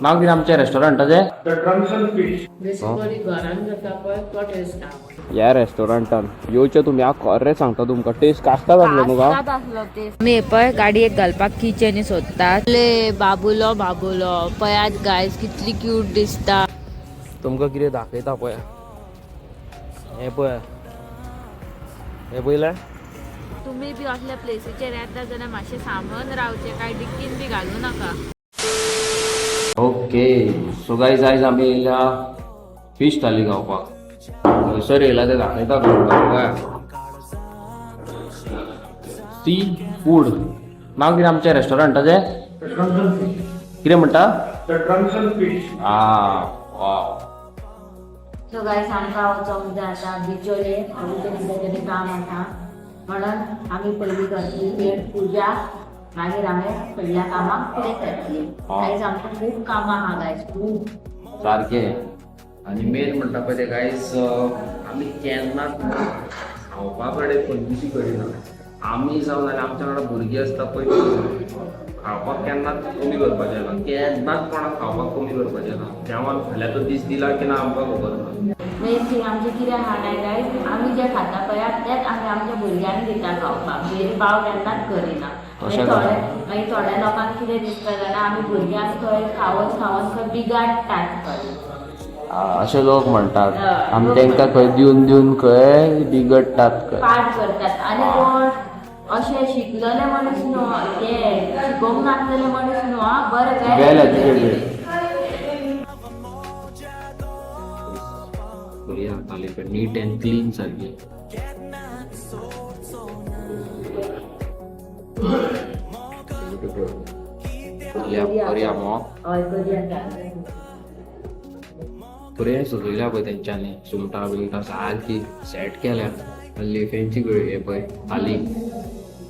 नाव कितें आमच्या रेस्टॉरंटाचें? The Drunken Fish. Basically घरान जाता पळय तो टेस्ट ह्या रेस्टॉरंटान येवचे तुमी हांव खरें सांगता तुमकां टेस्ट कास्ताद आसलो न्हू का? आमी पळय गाडयेक घालपाक किचनी सोदतात बाबुलो बाबुलो पळयात गायज कितली क्यूट दिसता. तुमकां कितें दाखयता पळय हें पळय हें पळयलें? तुम्ही बी असल्या प्लेसीचेर येता जाल्यार मातशें सामान रावचें काय डिक्कीन बी घालू नाका. ओके सो गायज आयज आमी येयल्या फिश थाली खावपाक. थंयसर येयला ते दाखयता तुमकां सी फूड. नाव कितें आमच्या रेस्टॉरंटाचें? The Drunken Fish. कितें म्हणटा? The Drunken Fish. Wow. So guys आमकां वचोंक जाय आतां बिचोले आमचें कितें तरी काम आसा म्हणून आमी पयलीं करतली पेट पुजा मागीर हांवें फुडल्या कामाक फुडें सरतली. गायज आमकां खूब कामां आहा गायज खूब. सारकें आनी मेन म्हणटा पळय ते गायज आमी केन्नाच खावपा कडेन कंजूसी करिना. आमी जावन आनी आमच्या वांगडा भुरगीं आसता पळय खावपाक केन्नाच कमी करपाचें ना. केन्नाच कोणाक खावपाक कमी करपाचें ना. जेवण फाल्यां तो दीस दिला की ना आमकां खबर ना. मेन थींग आमचें कितें आहा काय गायज आमी जें खाता पळय तेंच आमी आमच्या भुरग्यांक दिता खावपाक. भेदभाव केन्नाच करिना. मागीर थोड्या लोकांक कितें दिसता जाल्यार आमी भुरग्यांक खंय खावोन खावोन खंय बिगाडटात खंय. अशे लोक म्हणटात आमी तांकां खंय दिवन दिवन खंय बिगडटात खंय. पाठ करतात आनी कोण अशे शिकलेले मनीस न्हू ते शिकोवंक नासलेले मनीस न्हू हा बरें वेल एज्युकेटेड. बरी जाताली पण नीट अँड क्लीन सारकी. करया मो बरें सजयल्या पळय तेंच्यांनी सुंगटां बिंगटां सारकी सेट केल्या. लिफेंची गळी हे पळय थाली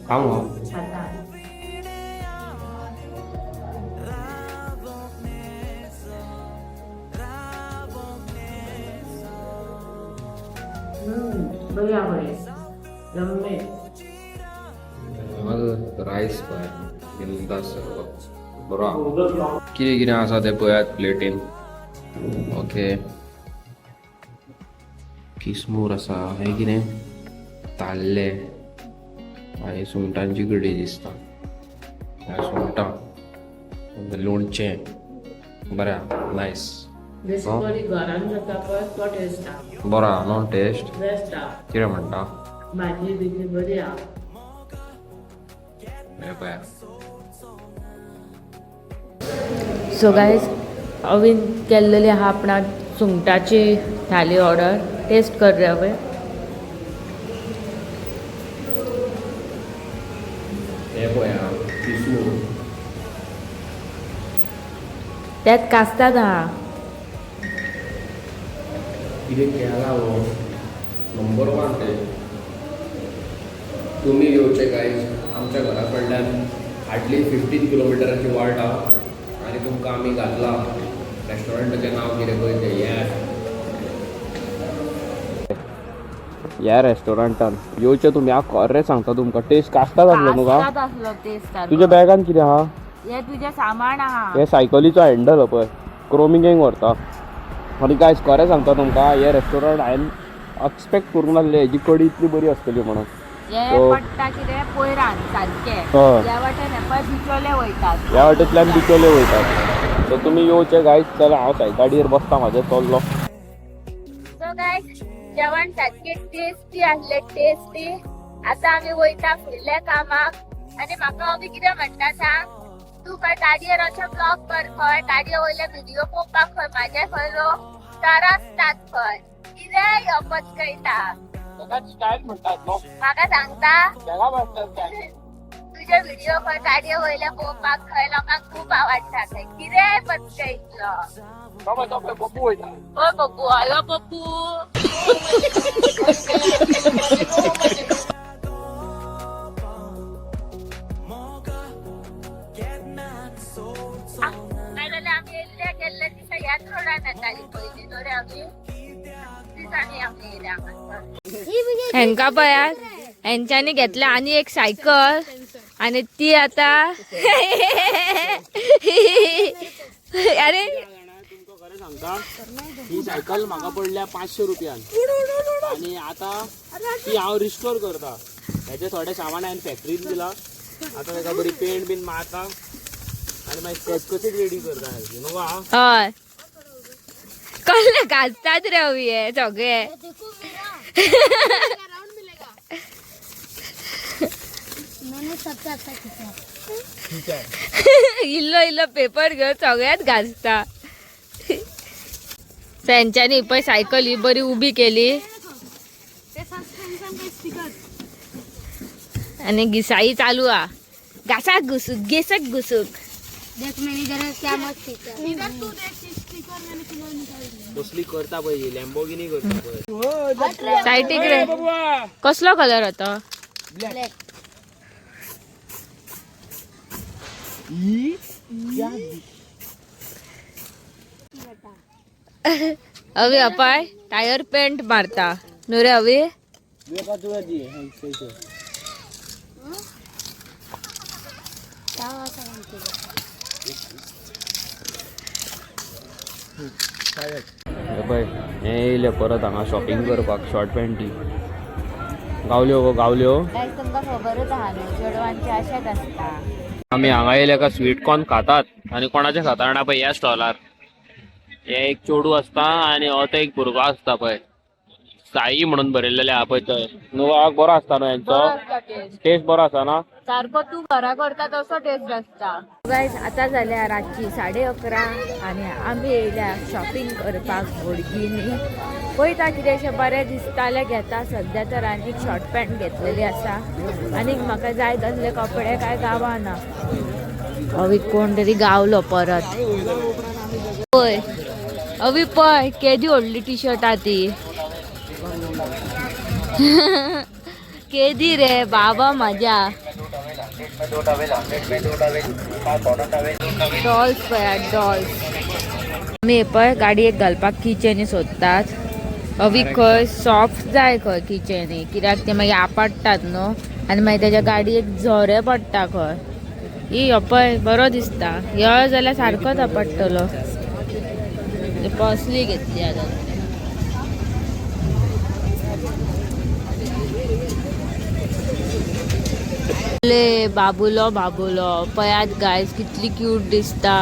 खाव मो. बऱ्या बरें जम्मे रायस पळय बिंदास बरो कितें कितें आसा तें पळयात प्लेटीन. ओके किसमूर आसा हें कितें ताल्ले आनी सुंगटांची कडी दिसता. सुंगटां लोणचें बरें नायस. बेसिकली घरान जाता पळय तो टेस्ट बरो आहा न्हू टेस्ट? बेस्ट आहा. कितें म्हणटा? भाजी बिजी बरी आहा. हें पळय सो गायज हांवें केल्लेली आहा आपणाक सुंगटाची थाली ऑर्डर. टेस्ट कर रे हांवें. हें पळय किसमूर त्यात कास्ताद आहा. कितें केला हो नंबर वन ते. तुमी येवचे गायज आमच्या घरा कडल्यान हार्डली 15 किलोमिटराची वाट आहा आनी तुमकां आमी घातला रेस्टॉरंटाचें नांव कितें पळय तें ह्या रेस्टॉरंटान येवचे तुमी हांव खरें सांगता तुमकां टेस्ट कास्ताद आसलो न्हू का? आसलो टेस्ट. तुज्या बॅगान कितें आहा? हे तुजें सामान आहा. हे सायकलीचो हँडल पळय क्रोमिंगेंग व्हरता. आनी गायज खरें सांगता तुमकां हे रेस्टॉरंट हांवें एक्सपेक्ट करूंक नासलें हेजी कडी इतली बरी आसतली म्हणून. हे पडटा कितें पयरान सारकें ह्या वाटेन पळय बिचोले वयतात. ह्या वाटेंतल्यान बिचोले वयतात. सो तुमी येवचे गायज जाल्यार हांव गाडयेर बसता म्हाज्या चल्लो. सो गायज जेवण सारकें टेस्टी आसलें टेस्टी. आतां आमी वयता फुडल्या कामाक आनी म्हाका अभी कितें म्हणटा सांग तूं खंय गाडयेर अशें ब्लॉग कर खंय गाडये वयले व्हिडिओ पळोवपाक खंय म्हाजे खंय लोक स्टार आसतात खंय कितें ह्यो पचकयता म्हाका सांगता. तुझे व्हिडिओ खंय गाडये वयले पळोवपाक खंय लोकांक खूब आवडटा खंय कितें पचकयतलो. ओ बब्बू हॅलो बब्बू. नाजाल्यार आमी येयल्ले गेल्ले दिसा ह्याच रोडान येताली पयलीं थोडे आमी दिसांनी आमी येयल्या. हेंका पळयात हेंच्यांनी घेतले आनी एक सायकल आणि ती आता सायकल म्हाका पडल्या 500 रुपयान आणि आता ती हांव रिस्टोर करता. हेचे थोडे सामान हांवें फॅक्टरीन दिला. आता ताका बरी पेंट बीन मारता आणि मागीर कचकचीत रेडी करता. नको हांव हय कसले घालतात रे अवी हे सगळे. इल्लो इल्लो पेपर घेऊन सगळ्यात घासता. त्यांच्यानी पळय सायकल ही बरी उभी केली आणि घिसाई चालू हा. घासाक घुसूक घेसक घुसूक. कसली करता पळय लॅम्बोर्गिनी करता पळय. सायटीक रे कसलो कलर होता. अवी अपाय टायर पेंट मारता नु रे अवी. पळय हे येयले परत हांगा शॉपिंग करपाक शॉर्ट पॅन्टी. गावल्यो गो गावल्यो. तुमका खबरच आहा न्हू चेडवांची अशेच असता. आमी हांगा येयले का स्वीट कॉर्न खातात आणि कोणाचे खाता जाणा पळय ह्या स्टॉलार. हे एक चोडू असता आणि हो तो एक भुरगो असता पळय. साई म्हणून बरयल्लेले आहा पळय थंय. नुवाक बरो असता न्हू हेंचो टेस्ट बरो आसा ना. सारको तू घरा करता तसो टेस्ट असता. गायज आता जाल्या रातची 11:30 आणि आम्ही येयल्या शॉपिंग करपाक बोडगिनी. पळयता कितेंशें बरें दिसतालें घेता. सध्या तर आनी शॉर्ट पॅन्ट घेतलेली आसा आनीक म्हाका जाय तसले कपडे काय गावना. अवी कोण तरी गावलो परत. पळय अवी पळय केदी व्हडली टी शर्ट हा ती. केदी रे बाबा माझ्या. डॉल्स पळय डॉल्स. आमी पळय गाडयेक घालपाक किचेनी सोदतात. अवी खंय सॉफ्ट जाय खंय किचेनी कित्याक ते मागीर आपडटात न्हू आनी मागीर तेज्या गाडयेक झोरे पडटा खंय. ही पळय बरो दिसता. ह्यो जाल्यार सारकोच आपडटलो. पसली घेतली आतां. बाबुलो बाबुलो पळयात गायज कितली क्यूट दिसता.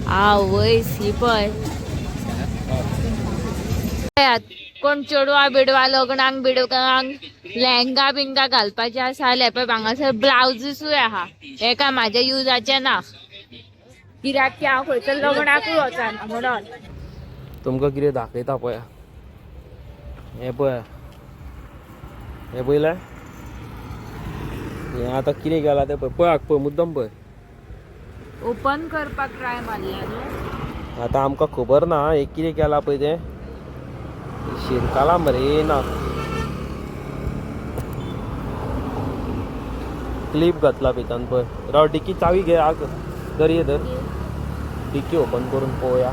आवयस ही पळय. पळयात कोण चेडवा बिडवा लग्नाक बिडवांक लेहंगा बिंगा घालपाचे आसा जाल्यार पळय हांगासर ब्लाउजीसूय आहा. हे काय म्हाज्या युजाचे ना कित्याक की हांव खंयसर लग्नाकूय वचना म्हणून. तुमकां कितें दाखयता पळय. हे पळय हे पळयलें. हे आतां कितें केलां तें पळय. पळय पळय मुद्दम पळय. ओपन करपाक ट्राय मारल्या न्हू. आतां आमकां खबर ना हे कितें केलां पळय तें. शिरकालां मरे ना. क्लिप घातला भितन पळय. राव डिकी चावी घे आग दर तर डिकी ओपन करून पळोवया.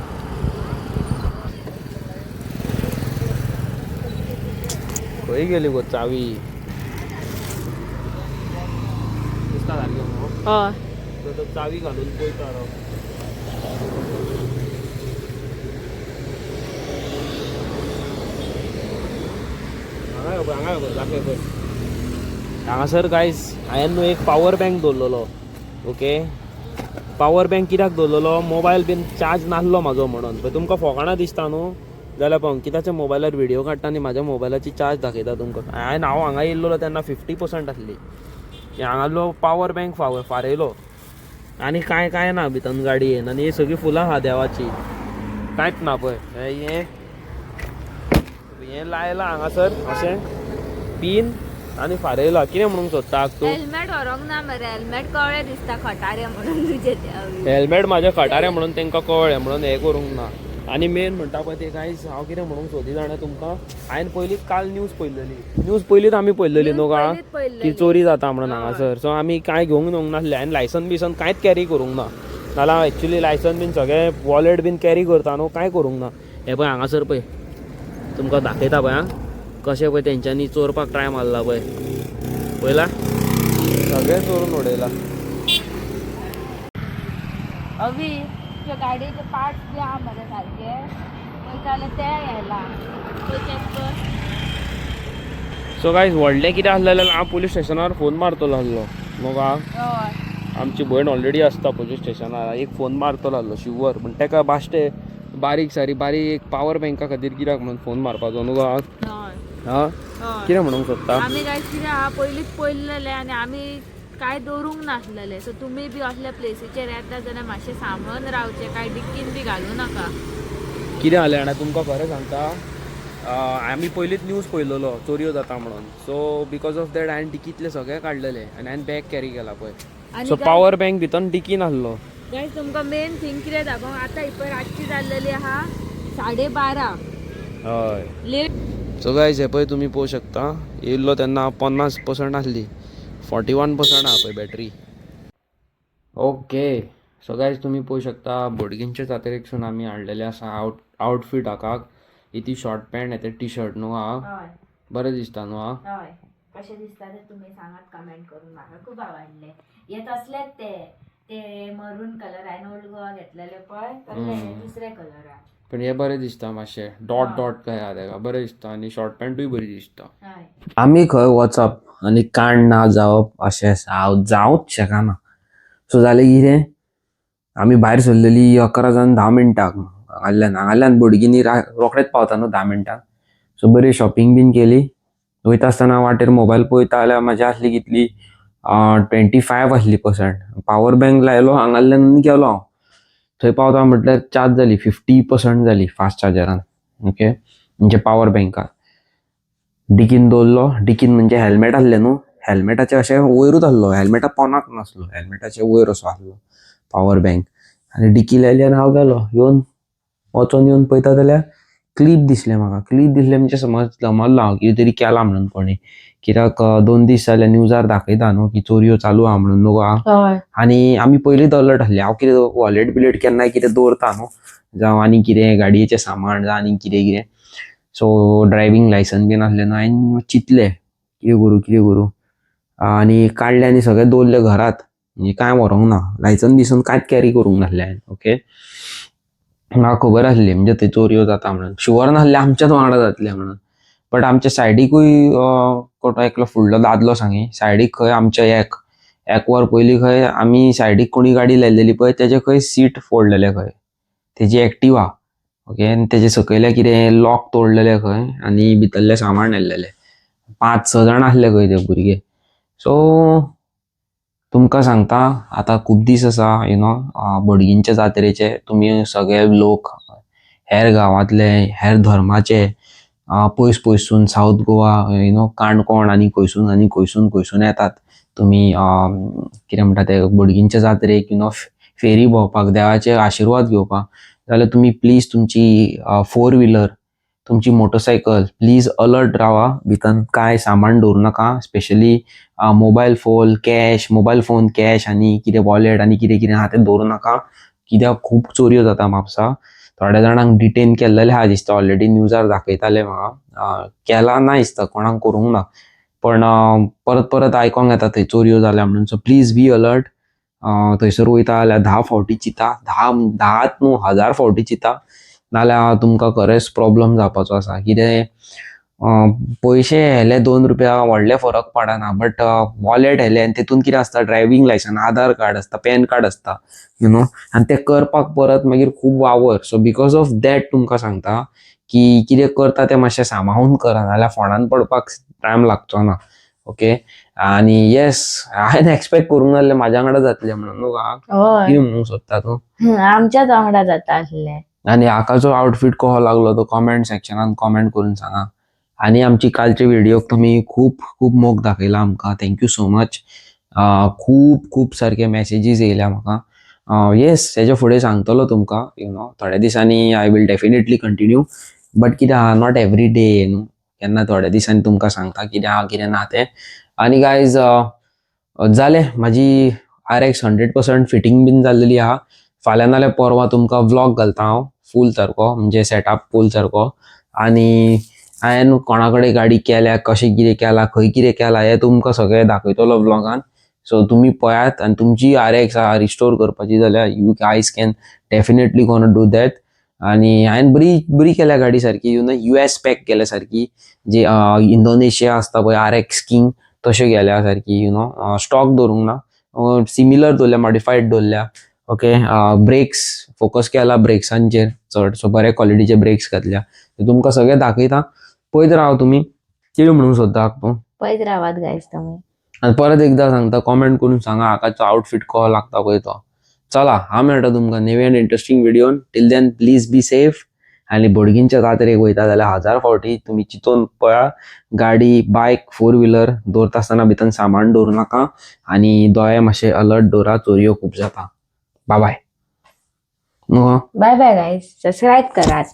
खंय गेली गो चावी. दिसता सारकें न्हू. हय तो चावी घालून पळयता राव. हांगासर गायज हांवें न्हू एक पावर बँक दवरलेलो. ओके पावर बँक कित्याक दवरलेलो. मोबायल बीन चार्ज नासलो म्हाजो म्हणून. पळय तुमकां फोकाणा दिसता न्हू जाल्यार पळय कित्याच्या मोबायलार व्हिडिओ काडटा आनी म्हाज्या मोबायलाची चार्ज दाखयता तुमकां. हांव हांगा येयल्लो तेन्ना 50% आसली. हांगालो पावर बँक फारयलो आनी कांय ना भितन गाडयेन. आनी ही सगळी फुलां आहा देवाची. कांयच ना पळय. हें लायलां हांगासर अशें पिन आनी फारयलां. कितें म्हणूंक सोदता तूं. हेल्मेट व्हरोंक ना मरे. हेल्मेट कळ्ळे दिसता खटारे म्हणून तुजे ते. हेल्मेट म्हाजे खटारे म्हणून तांकां कळ्ळें म्हणून हें करूंक ना. आनी मेन म्हणटा पळय ते गायज हांव कितें म्हणूंक सोदी जाणा तुमकां. हांवें पयलींच काल न्यूज पळयलेली. न्यूज पयलींच आमी पळयलेली न्हू गा की चोरी जाता म्हणून हांगासर. सो आमी कांय घेवंक येवंक नासलें. आनी लायसन बिसन कांयच कॅरी करूंक ना. नाल्यार एक्चुली लायसन बीन सगळें वॉलेट बीन कॅरी करता न्हू कांय करूंक ना. हें पळय हांगासर पळय तुमकां दाखयता पळय. कशें पळय तेंच्यांनी चोरपाक ट्राय मारला पळय. पळयलां सगळें चोरून उडयलां. अवी तुज्या गाडयेचे पार्ट्स बी आहा मरे सारके. वयताले ते यायला तो चेक कर. सो गायज व्हडलें कितें आसलेलें हांव पुलीस स्टेशनार फोन मारतलो आसलो मग हय आमची भयण ऑलरेडी आसता पुलीस स्टेशनार एक फोन मारतलो आसलो शुवर पूण ताका बाश्टे बारीक एक पावर बँका खातीर कित्याक म्हणून फोन मारपाचो न्हू गो हय हां हय. कितें म्हणूक सोदता आमी काय कितें आहा पयलींच पळयलेले आनी आमी काय दवरूंक नासलेले सो तुमी बी असल्या प्लेसीचेर येता जाल्यार मातशें सांबाळून रावचें काय डिक्कीन बी घालूं नाका. कितें जालें जाणा तुमकां खरें सांगता आमी पयलींच न्यूज पळयलोलो चोरयो जाता म्हणून सो बिकॉज ऑफ दॅट हांवें डिकीतले सगळे काडलेले आनी हांवें बॅग कॅरी केला पळय आनी सो पावर बँक भितर डिकीन आसलो. गायज तुमकां मेन थिंग कितें दाखोवंक आतां ही पळय रातची जाल्लेली आहा 12:30 हय लेट. सो गायज हे पळय तुमी पळोवंक शकता येयल्लो तेन्ना 50% आसली 41% आहा पळय बॅटरी. ओके सो गायज तुमी पळोवंक शकता बोडगिनच्या जात्रेकसून आमी हाडलेले आसा आउटफीट हाकाक इती शॉर्ट पॅन्ट येते टी शर्ट न्हू हा हय बरें दिसता न्हू हा. हय कशें दिसता ते तुमी सांगात कमेंट करून म्हाका खूब आवडले. हे तसलेच ते मरून कलर हांवें ओल्ड गोवा घेतलेले पळय तसले हे दुसरे कलर आहा. पण हे बरें दिसता मातशें डॉट डॉट काय आहा तेका बरें दिसता आनी शॉर्ट पॅन्टूय बरी दिसता. हय आमी खंय वचप आनी कांड ना जावप अशें जावंच शकना. सो जालें कितें आमी भायर सरलेली 11 जावन 10 मिनटांक हांगाल्यान बोडगिनी रोखडेंच पावता न्हू 10 मिनटांक. सो बरी शॉपिंग बीन केली वयता आसतना वाटेर मोबायल पळयता जाल्यार म्हाजी आसली कितली 25 आसली % पावर बँक लायलो हांगाल्यान गेलो हांव थंय पावता म्हटल्यार चार्ज जाली 50% जाली फास्ट चार्जरान. ओके म्हणजे पावर बँकाक डिकीन दवरलो डिकीन म्हणजे हेल्मेट आसलें न्हू हेल्मेटाचे अशें वयरूच आसलो हेल्मेटा पोंदाक नासलो हेल्मेटाचे वयर असो आसलो पावर बँक आनी डिकी लायली आनी हांव गेलो वचून येवन पळयता जाल्यार क्लीप दिसलें म्हाका क्लीप दिसलें म्हणजे समज समजलो हांव कितें तरी केलां म्हणून कोणी कित्याक 2 दीस जाले न्यूजार दाखयता न्हू की चोरयो चालू आहा म्हणून न्हू हय आनी आमी पयलींच अलर्ट आसले हांव कितें वॉलेट बिलेट केन्नाय कितें दवरता न्हू जावं आनी कितें गाडयेचें सामान जावं आनी कितें सो ड्रायव्हिंग लायसन बीन आसलें न्हू हांवें चिंतलें कितें करूं आनी काडलें आनी सगळें दवरलें घरात म्हणजे कांय व्हरोंक ना लायसन बिसन कांयच कॅरी करूंक नासलें हांवें. ओके म्हाका खबर आसली म्हणजे थंय चोरयो जाता म्हणून शुवर नासलें आमच्याच वांगडा जातलें म्हणून बट आमच्या सायडीकूय कोणो एकलो फुडलो दादलो सांगी सायडीक खंय आमच्या एक वर पयलीं खंय आमी सायडीक कोणी गाडी लायलेली पळय तेजे खंय सीट फोडलेलें खंय तेजी एक्टिवा. ओके आनी तेजे सकयले कितें लॉक तोडलेले खंय आनी भितरलें सामान व्हेल्लेलें 5-6 जाण आसले खंय ते भुरगे. सो तुमकां सांगता आतां खूब दीस आसा बोडगिनच्या जात्रेचे तुमी सगळे लोक हेर गांवांतले हेर धर्माचे पयस पयसून सावथ गोवा काणकोण आनी खंयसून येतात तुमी कितें म्हणटा ते बोडगिनच्या जात्रेक फेरी भोंवपाक देवाचे आशिर्वाद घेवपाक जाल्यार तुमी प्लीज तुमची 4 व्हिलर तुमची मोटरसायकल प्लीज अलर्ट रावा भितर कांय सामान दवरूं नाका स्पेशली मोबायल फोन कॅश आनी कितें वॉलेट आनी कितें आहा तें दवरूं नाका कित्याक खूब चोरयो जाता म्हापसा. थोड्या जाणांक डिटेन केल्लेले आहा दिसता ऑलरेडी न्यूजार दाखयताले म्हाका केला ना दिसता कोणाक करूंक ना पण परत आयकोंक येता थंय चोरयो जाल्या म्हणून सो प्लीज बी अलर्ट. थंयसर वयता जाल्यार 10 फावटी चिंता 10 न्हू 1000 फावटी चिंता नाल्यार तुमकां खरेंच प्रॉब्लम जावपाचो आसा कितें पयशे हेले 2 रुपया व्हडले फरक पडना बट वॉलेट हेले आनी तेतून कितें आसता ड्रायव्हिंग लायसन आधार कार्ड आसता पॅन कार्ड आसता आनी तें करपाक परत मागीर खूब वावर. सो बिकॉज ऑफ दॅट तुमकां सांगता की कितें करता तें मातशें सांबाळून करा नाल्यार फोंडान पडपाक टायम लागचो ना. ओके आनी येस हांवें एक्सपेक्ट करूंक नासलें म्हाज्या वांगडा जातलें म्हणून कितें म्हणूंक सोदता तूं आमच्याच वांगडा जाता आसलें. आनी हाकाचो आउटफीट कसो लागलो तो कमेंट सेक्शनान कमेंट करून सांगा आनी आमची कालचे व्हिडिओक तुमी खूब मोग दाखयला आमकां थँक्यू सो मच. खूब सारके मेसेजीस येयल्या म्हाका येस हेजे फुडें सांगतलो तुमकां थोड्या दिसांनी I will definitely continue but कितें आहा नॉट एवरी डे न्हू केन्ना थोड्या दिसांनी तुमकां सांगता कितें आहा कितें ना तें. आनी गायज जालें म्हाजी RX 100% फिटींग बीन जाल्लेली आहा फाल्यां नाल्यार परवा तुमकां व्लॉग घालता हांव फूल सारको म्हणजे सेटअप फूल सारको आनी हांवें कोणा कडेन गाडी केल्या कशें कितें केलां खंय कितें केलां हें तुमकां सगळें दाखयतलो व्लॉगान. सो तुमी पळयात आनी तुमची RX रिस्टोर करपाची जाल्यार you guys can definitely gonna do that आणि हांवें बरी केल्या गाडी सारकी US पॅक केल्या सारकी जे इंडोनेशिया असता पळय RX किंग तशें गेल्या सारकी स्टॉक दवरूंक ना सिमिलर दवरल्या मॉडिफाईड दवरल्या ओके ब्रेक्स फोकस केला ब्रेक्सांचेर चड सो बऱ्या क्वॉलिटीचे ब्रेक्स घातल्या ते तुमकां सगळें दाखयता पळयत राव तुमी कितें म्हणूंक सोदता तूं पळयत रावात गायज तुम्ही आणि परत एकदा सांगता कॉमेंट करून सांगा आकाशचो आउटफिट कसो लागता पळय तो चला हांव मेळटा तुमकां नवे आनी इंटरेस्टिंग व्हिडिओन टील देन प्लीज बी सेफ आनी बोडगिनच्या जात्रेक वयता जाल्यार 1000 फावटी तुमी चिंतून पळया गाडी बायक 4 व्हिलर दवरता आसतना भितर सामान दवरूं नाका आनी दोळे मातशे अलर्ट दवरा चोरयो खूब जाता bye bye bye bye guys subscribe करात